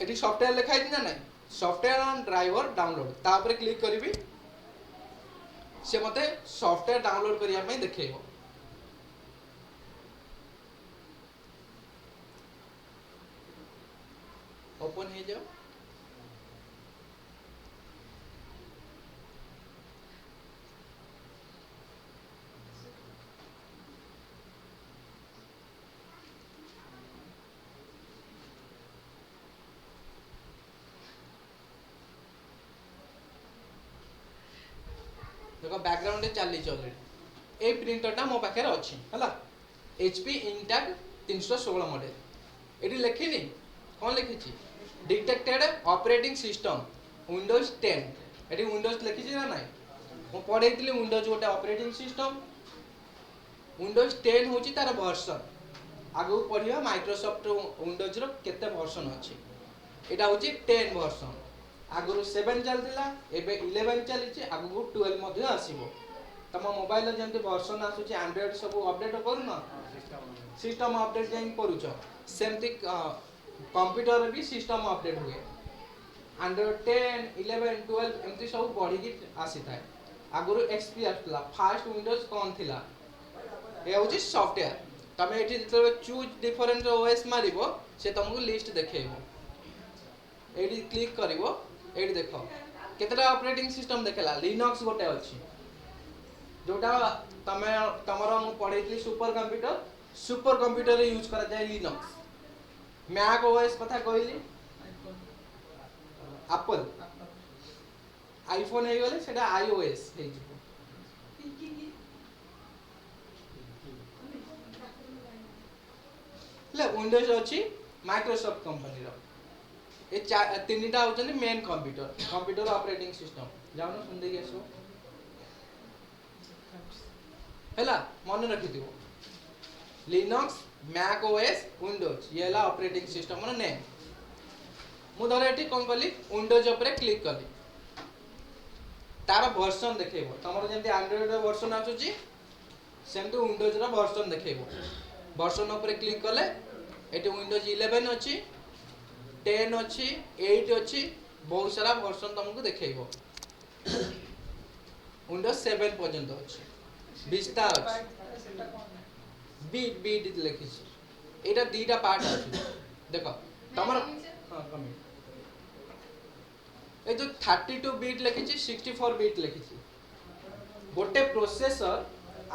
एटी सॉफ्टवेयर लिखा है ना नहीं सॉफ्टवेयर ऑन ड्राइवर डाउनलोड ता ऊपर क्लिक करबी से मते सॉफ्टवेयर डाउनलोड करिया में देखेबो ओपन हो जाओ देखो बैकग्राउंड रे चली ऑलरेडी ए प्रिंटरटा मो पाखे अच्छी है HP इंटेक 316 मॉडल एटी लिखिनी कौन लिखी detected operating system Windows 10 eighty Windows लिखी ना ना मो पढ़े विंडोज गोटे ऑपरेटिंग सिस्टम विंडोज 10 होची तार वर्जन आगु पढ़िया माइक्रोसॉफ्ट विंडोज रो केते वर्जन अछि एटा होची 10 वर्जन आगु 7 चलतिला एबे 11 चलीची आगु 12 मध्ये आसीबो तम मोबाइल जेंति वर्जन आसुची एंड्रॉइड सब अपडेट करूना सिस्टम अपडेट जें करूछ सेमति कंप्यूटर भी सिस्टम अपडेट हुए एंड्रॉइड 10 11 12 एमती सब बढ़ी की आसी थाए आगु XP आसला फास्ट विंडोज कोन थिला ए होची सॉफ्टवेयर तमे एठी जतबे चूज डिफरेंट ओएस मारिबो से तुमको लिस्ट देखेबो एडी क्लिक करिवो एडी देखो केतरा ऑपरेटिंग सिस्टम देखेला लिनक्स गोटे अछि जोटा तमे तमरो मु पढैतली सुपर कंप्यूटर रे यूज करा जाय लिनक्स मैक ओएस कथा कहली एप्पल आईफोन हे गले सेटा iOS हे जिवो ले विंडोज अछि माइक्रोसॉफ्ट कंपनी रो ए तीनटा होचन मेन कंप्यूटर ऑपरेटिंग सिस्टम जाउन सुन देगे सो हैला मन रखि दियो लिनक्स मैक ओएस विंडोज येला ऑपरेटिंग सिस्टम मन ने मु धरे एठी कोन कली विंडोज ऊपर क्लिक कली तार वर्जन देखेबो तमरो जेंति एंड्रॉइड रो वर्जन आछुची सेमतो विंडोज रो वर्जन देखेबो वर्जन ऊपर क्लिक करले एठी विंडोज 11 अछि 10 अछि 8 अछि बहुत सारा वर्जन तुमको देखेबो विंडोज 7 पर्यंत अछि विस्टा अछि बीट लिखि छी एटा दीटा पार्ट अछि देखो तमर हां कमी ए जो 32 बीट लिखि छी 64 बीट लिखि छी गोटे प्रोसेसर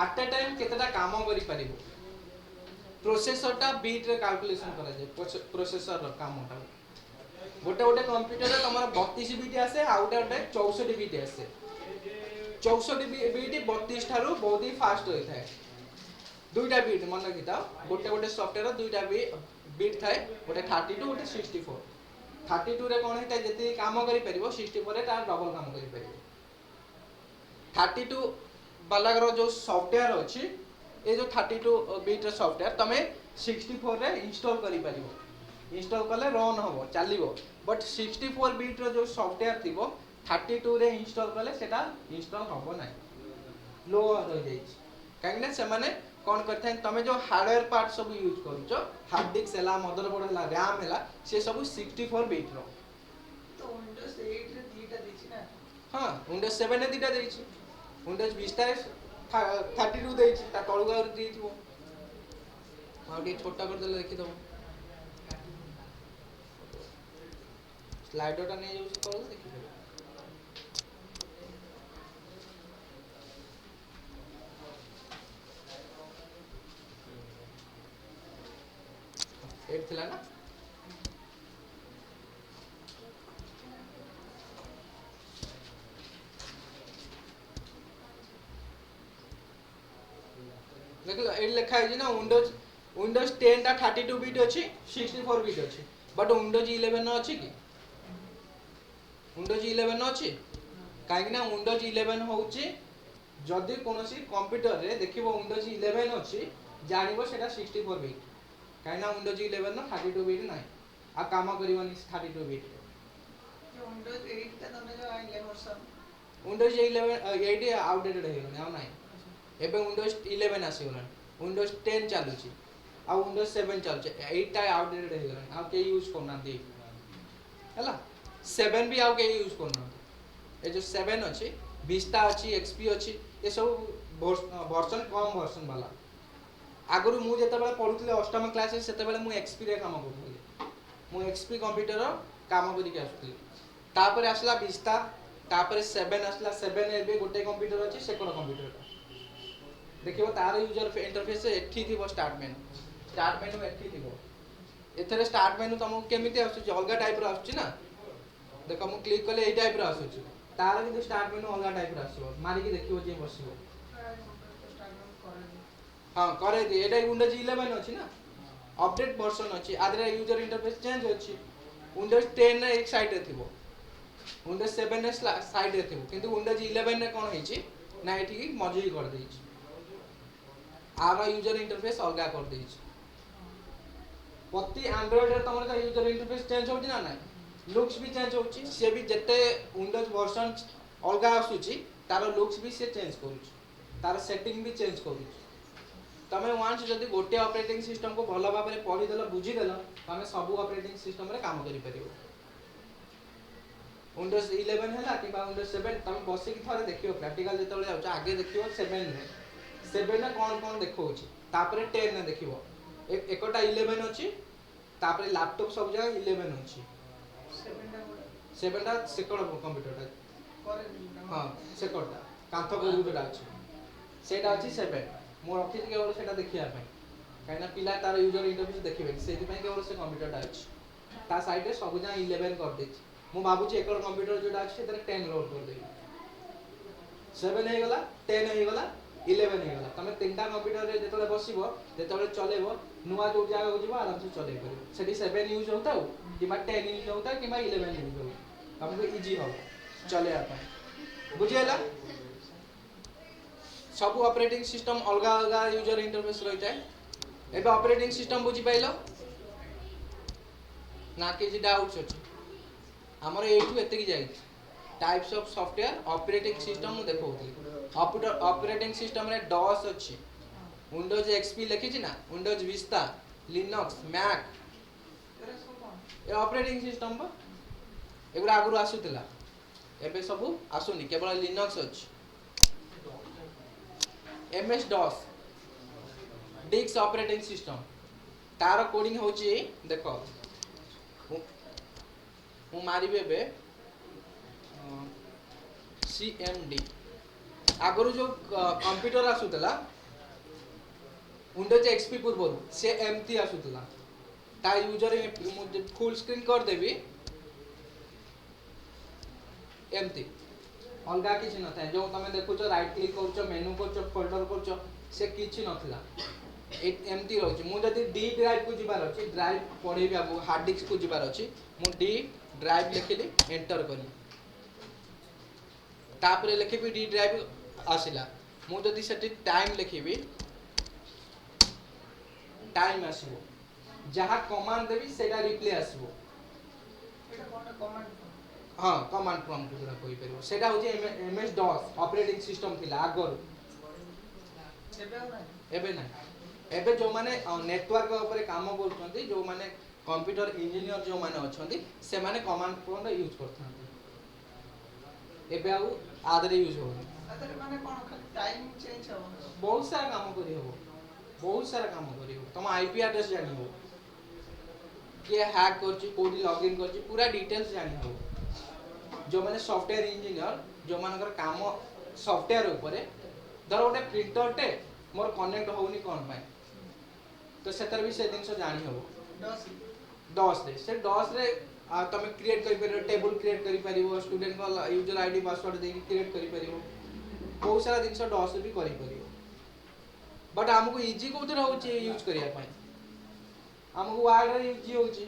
एट अ टाइम केतेटा काम करि परिबो प्रोसेसर टा बीट रे कैलकुलेशन करा जाय प्रोसेसर रो कामटा गोटे गोटे कंप्यूटर रे तमरा 32 बीट आसे आउटा गोटे 64 बीट आसे 64 बीट 32 थारु बहुत ही फास्ट होई थाए दुईटा बीट मन रखिता गोटे गोटे सॉफ्टवेयर रो दुईटा बीट थाए गोटे 32 गोटे 64 32 रे कोन हेता जति काम करि परिबो 64 रे तार डबल काम करि परिबो 32 वाला रो जो सॉफ्टवेयर अछि ए जो 32 बीट रो सॉफ्टवेयर तमे 64 रे इंस्टॉल करि परिबो इंस्टॉल कले रन होबो चलिबो बट 64 बीट रो जो सॉफ्टवेयर थिबो 32 रे इंस्टॉल कले सेटा इंस्टॉल हबो नै लो रह जाई कहीं से माने कौन करते हैं तमे जो हार्डवेयर पार्ट सब यूज करूचो हार्ड डिस्क हैला मदरबोर्ड हैला रैम हैला से सब 64 बिट रो तो विंडोज 8 रे दीटा देछि ना हां विंडोज 7 रे दीटा देछि विंडोज विस्टा रे 32 देछि ता तळु गार देथिबो आउडी छोटा कर देले देखि दबो स्लाइडरटा नै यूज करू देखि दबो एट थिला ना देखलो एट लिखा है ना विंडोज 10 टा 32 बिट अछि 64 बिट अछि बट विंडोज 11 न अछि कि विंडोज 11 न अछि काहे ना विंडोज 11 होउची जदी कोनोसी कंप्यूटर रे देखिबो विंडोज 11 अछि जानिबो सेटा 64 बिट काहे ना विंडोज 11 न 32 बिट नाही आ काम करिवनी 32 बिट जो विंडोज 8 का तने जो आइले वर्जन विंडोज 11 8 आउटडेटेड हे गने आ नाही एबे विंडोज 11 आसी गला विंडोज 10 चालुची आ विंडोज 7 चालुची 8 टा आउटडेटेड हे गला आ के यूज करना दे हला 7 भी आउ के यूज करना ए जो 7 अछि विस्टा अछि एक्सपी अछि ए सब वर्जन कम वर्जन वाला आगरु मु जते बेला पढुतले अष्टम क्लास सेते बेला मु एक्सपी रे काम करथले मु एक्सपी कंप्यूटर काम करी के आसुतले तापर आसला विस्टा तापर 7 आसला 7 एबे गोटे कंप्यूटर अछि सेकंड कंप्यूटर देखिबो तार यूजर इंटरफेस एठी थिबो स्टार्ट मेनू एठी थिबो एथरे स्टार्ट मेनू तुमको केमिति आसुची अलगा टाइप रो आसुची ना देखो मु क्लिक कले एई टाइप रो आसुची तार किंतु स्टार्ट मेनू अलगा टाइप रो आसीबो मारी के देखिबो जे बसिबो हां करे दे एटा विंडोज 11 अछि ना अपडेट वर्जन अछि आदरे यूजर इंटरफेस चेंज अछि विंडोज 10 ने एक साइड रे थिबो विंडोज 7 ने साइड रे थिबो किंतु विंडोज 11 ने कोन हेछि ना एठी की मर्ज कर देछि आरा यूजर इंटरफेस अलगा कर देछि प्रति एंड्रॉइड रे तमर का यूजर इंटरफेस चेंज होछि ना नाही लुक्स भी चेंज होछि से भी जते विंडोज वर्जन अलगा आसुछि तार लुक्स भी से चेंज करूछि तार सेटिंग भी चेंज करूछि तमे वांस जदी गोटे ऑपरेटिंग सिस्टम को भलो भाबरे पढि देलो बुझी देलो तमे सब ऑपरेटिंग सिस्टम रे काम करि परिबो विंडोज 11 हैला कि बा विंडोज 7 तमे बसी कि थरे देखियो प्रैक्टिकल जेतले जाउछ आगे देखियो 7 रे 7 ने कोन देखौछि तापरे 10 ने देखिबो एकटा 11 अछि तापरे लैपटॉप सब जगह 11 अछि 7 टा सेकंड कंप्यूटर टा करे हां सेकंड टा कांथ को गुडा अछि सेटा अछि 7 मो रखि केवल सेटा देखिया पय काइना पिला तार यूजर इंटरफेस देखिबे सेति पय केवल से कंप्यूटर टा अछि ता साइड रे सब जगह 11 कर देछि मु बाबूची एकड़ कंप्यूटर जोटा अछि सेतरे 10 लोड कर देबी 7 हे गला 10 हे गला 11 हे गला तमे तीनटा कंप्यूटर रे जेतले बसिबो जेतले चलेबो नुवा जो जागा को जिवो आराम से चले परिबो सेठी 7 यूज होता हो किबा 10 यूज होता किबा 11 यूज होता हमको इजी हो चले आता बुझियला सब ऑपरेटिंग सिस्टम अलगा अलगा यूजर इंटरफेस रहता है एबे ऑपरेटिंग सिस्टम बुझी पाइलो ना के जी डाउट्स अछि हमर एठू एते की जाई types of software operating system मु देखौथि ऑपरेटिंग सिस्टम रे डॉस अछि विंडोज एक्सपी लिखि छि ना विंडोज विस्टा लिनक्स मैक ए ऑपरेटिंग सिस्टम बा एगुरा आगुर आसुतला एबे सब आसुनी केवल लिनक्स अछि MS DOS disk operating system तार कोडिंग होची देखो मु मारिबे बे सीएमडी आगरु जो कंप्यूटर आसुतला विंडोज एक्सपी पूर्व से एमटी आसुतला ता यूजर मु फुल स्क्रीन कर देबी एमटी अलगा किछि न थाए जो तमे देखुचो राइट क्लिक करचो मेनू करचो फोल्डर करचो से किछि नथिला एमटी रहउची मु जदी डी ड्राइव को जिबार अछि ड्राइव पढेबी आबो हार्ड डिस्क को जिबार अछि मु डी ड्राइव लिखिली एंटर करी तापरे लिखिबी डी ड्राइव आसिला मु जदी सेठी टाइम लिखिबी टाइम आसीबो जहा कमांड देबी सेटा रिप्ले आसीबो एटा कोन कमांड हाँ कमांड प्रॉम्प्ट जोड़ा कोई परिबो सेटा होची एमएस डॉस ऑपरेटिंग सिस्टम थिला आगर ଏବେ ଆଉ ନାହିଁ एबे ना एबे जो माने नेटवर्क ऊपर काम करछंती जो माने कंप्यूटर इंजीनियर जो माने अछंती से माने कमांड प्रॉम्प्ट यूज करथांती एबे आउ आदरे यूज होनी ଆରେ ମାନେ କ'ଣ ଖାଲି ଟାଇମ୍ ଚେଞ୍ଜ ହେବ बहुत सारा काम करी हो बहुत सारा काम करी हो तुम आईपी एड्रेस जानी हो किए हैक करची कोडी लॉगिन करची पूरा डिटेल्स जानी हो जो माने सॉफ्टवेयर इंजीनियर जो मानकर काम सॉफ्टवेयर ऊपर धर गोटे प्रिंटर टे मोर कनेक्ट होउनी कोन पाए तो सेतर भी से दिन से जानी हो ଡସ୍ डॉस रे से डॉस रे तुम क्रिएट करि परिबो टेबल क्रिएट करि परिबो स्टूडेंट को यूजर आईडी पासवर्ड देके क्रिएट करि परिबो बहुत सारा दिन से डॉस भी करि परिबो बट हमको इजी कोथि रहउची यूज करिया पाए हमको वर्ड रे इजी होउची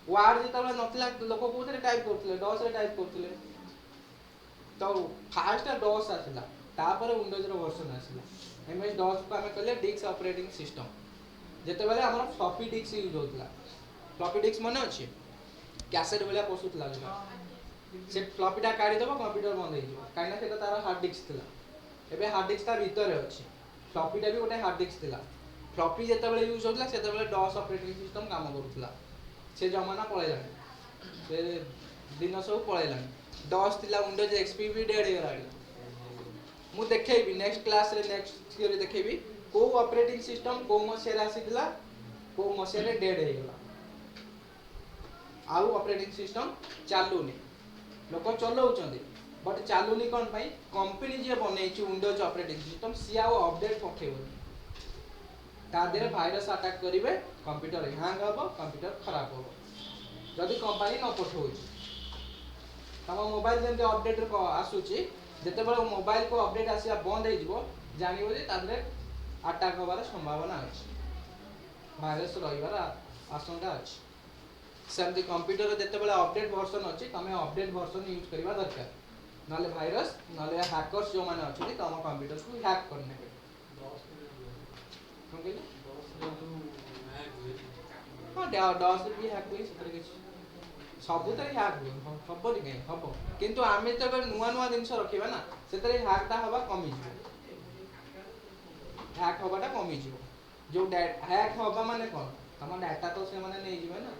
वर्ड जेतबे नथिला लोक कोथि टाइप करथले डॉस रे टाइप करथले तो फास्ट डॉस आसिला तापर विंडोज रो वर्जन आसिला एमएस डॉस को हमें कहले डिस्क ऑपरेटिंग सिस्टम जेते बेले हमर फ्लॉपी डिस्क यूज होतला फ्लॉपी डिस्क माने अछि कैसेट भलिया पसुत लागला से फ्लॉपीटा काढी देबो कंप्यूटर बंद हो जिवो काइना सेटा तार हार्ड डिस्क थिला एबे हार्ड डिस्क तार भीतर अछि फ्लॉपीटा भी गोटे हार्ड डिस्क थिला फ्लॉपी जेते बेले यूज होतला सेते बेले डॉस ऑपरेटिंग सिस्टम काम करूतला से जमाना पळेलानी से दिन सब पळेलानी डॉस थिला विंडोज एक्सपी भी डेड हो गलानी मु देखेबी नेक्स्ट क्लास रे नेक्स्ट थियोरी देखेबी को ऑपरेटिंग सिस्टम को मसेर आसीला को मसेर रे डेड हो गला आउ ऑपरेटिंग सिस्टम चालुनी लोक चलाउछंदी बट चालुनी कोन पई कंपनी जे बनेछि विंडोज ऑपरेटिंग सिस्टम सी आउ अपडेट पठेबो ता देर वायरस अटैक करिवे कंप्यूटर हैंग हबो कंप्यूटर खराब हबो जदि कंपनी न पठौछि तम मोबाइल जेंते अपडेट को आसुछि जेते बेले मोबाइल को अपडेट आसिया बंद हो जिवो जानिबो जे तादरे अटैक होबार संभावना अछि वायरस रहिबार आशंका अछि सेमती कंप्यूटर जेते बेले अपडेट वर्जन अछि तमे अपडेट वर्जन यूज करबा दरकार नाले वायरस नाले हैकर्स जो माने अछि तम कंप्यूटर को हैक करने पे कोन कहले हां डॉस भी हैक होई सतर के सब तरी हैक हो सब नहीं हबो किंतु आमे तो नुआ नुआ जिंस रखिबा ना सेतरे हैकटा हवा कमी जिवो हैक हवाटा कमी जिवो जो हैक हवा माने कोन तम डाटा तो से माने नै जिवो ना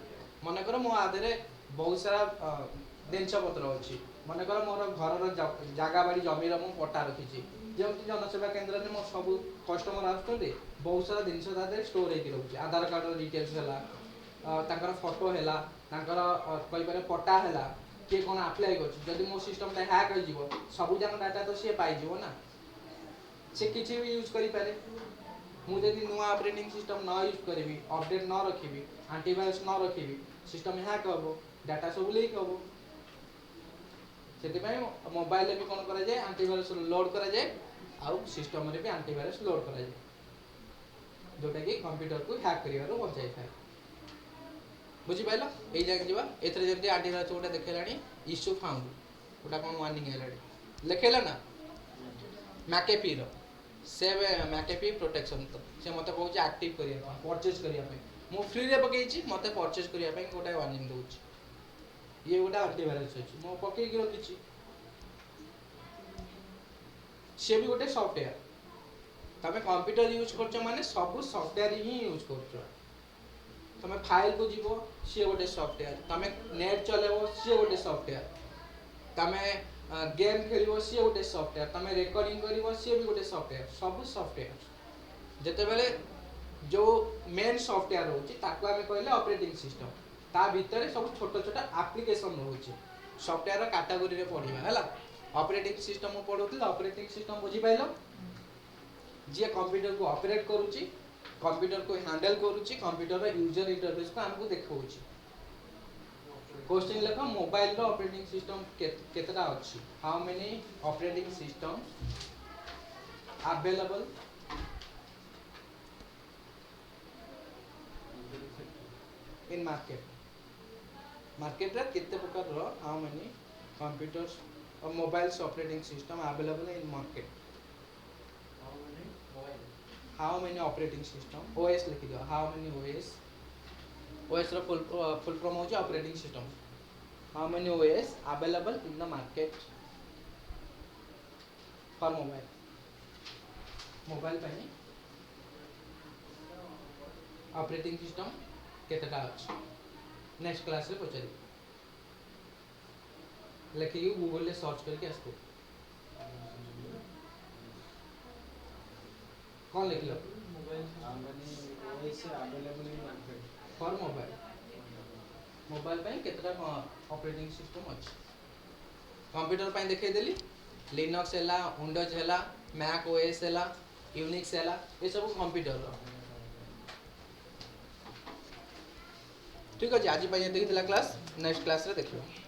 मन कर मो आधे बहुत सारा जिनस पत्र अच्छी मन कर मोर घर जगह बाड़ी जमीर मु पट्टा रखी जमी जनसेवा केन्द्र में मोर सब कस्टमर आसुँच बहुत सारा जिनस स्टोर होगी रोचे आधार कार्ड डिटेल्स है फोटो है कहीपर पट्टा है किए कौन आप्लाय कर मो सिस्टम हैक हो सब जाक डाटा तो सी पाई ना से किसी भी यूज करें मुझे नुआ ऑपरेटिंग सिस्टम न यूज करी अपडेट न रखी एंटीवायरस न रखी सिस्टम हैक हम डाटा सब लीक हम से मोबाइल भी कौन करा जाए एंटीवायरस लोड करा जाए आउ सिस्टम रे भी एंटीवायरस लोड करा जाए जोटा कि कंप्यूटर को हैक करिवारो बचाई थाए बुझी पाइलो ए जाके जीवा एथरे जेंती एंटीवायरस गोटा देखेलानी इश्यू फाउंड गोटा कोन वार्निंग हेलानी लेखेला ना मैकेपी रो सेव मैकेपी प्रोटेक्शन तो से मते कहूँ एक्टिव करिया परचेज करिया पे मु फ्री रे पकेछि मते परचेज करिया पे गोटा वार्निंग दउछि ये गोटा एंटीवायरस अछि मो पके कि रखिछि से भी गोटे सॉफ्टवेयर तमे कंप्यूटर यूज करछ माने सब सॉफ्टवेयर ही यूज करछ तमे फाइल को जीवो से गोटे सॉफ्टवेयर तमे नेट चलेबो से गोटे सॉफ्टवेयर तमे गेम खेलिबो सी गोटे सॉफ्टवेयर तमे रिकॉर्डिंग करिवो सी भी गोटे सॉफ्टवेयर सब सॉफ्टवेयर जेते बेले जो मेन सॉफ्टवेयर होची ताको हमें कहले ऑपरेटिंग सिस्टम ता भीतर सब छोटा छोटा एप्लीकेशन होची सॉफ्टवेयर कैटेगरी रे पढिबा हैला ऑपरेटिंग सिस्टम पढुतले ऑपरेटिंग सिस्टम बुझी पाइलो जे कंप्यूटर को ऑपरेट करूची कंप्यूटर को हैंडल करूची कंप्यूटर रा यूजर इंटरफेस को हमको देखाउची क्वेश्चन लेखो मोबाइल रो ऑपरेटिंग सिस्टम केतरा अछि how many operating system available in market रे केते प्रकार रो हाउ मेनी कंप्यूटर्स और mobiles operating system available in market how many operating system OS लिखि दो हाउ मेनी ओएस रो फुल फॉर्म होची operating system How many OS available in the market for mobile? Mobile ପାଇଁ operating system केतेटा अछि next class रे पचारि लेखिए Google ले search करके आसतो कौन लिख लो फॉर मोबाइल मोबाइल ପାଇଁ କେତେଟା ऑपरेटिंग सिस्टम ଅଛି कंप्यूटर ପାଇଁ देखै देली लिनक्स हैला विंडोज हैला मैक ओएस हैला यूनिक्स हैला ये सब कंप्यूटर रो ठीक अछि आज ପାଇଁ देखिथिला क्लास नेक्स्ट क्लास रे देखियो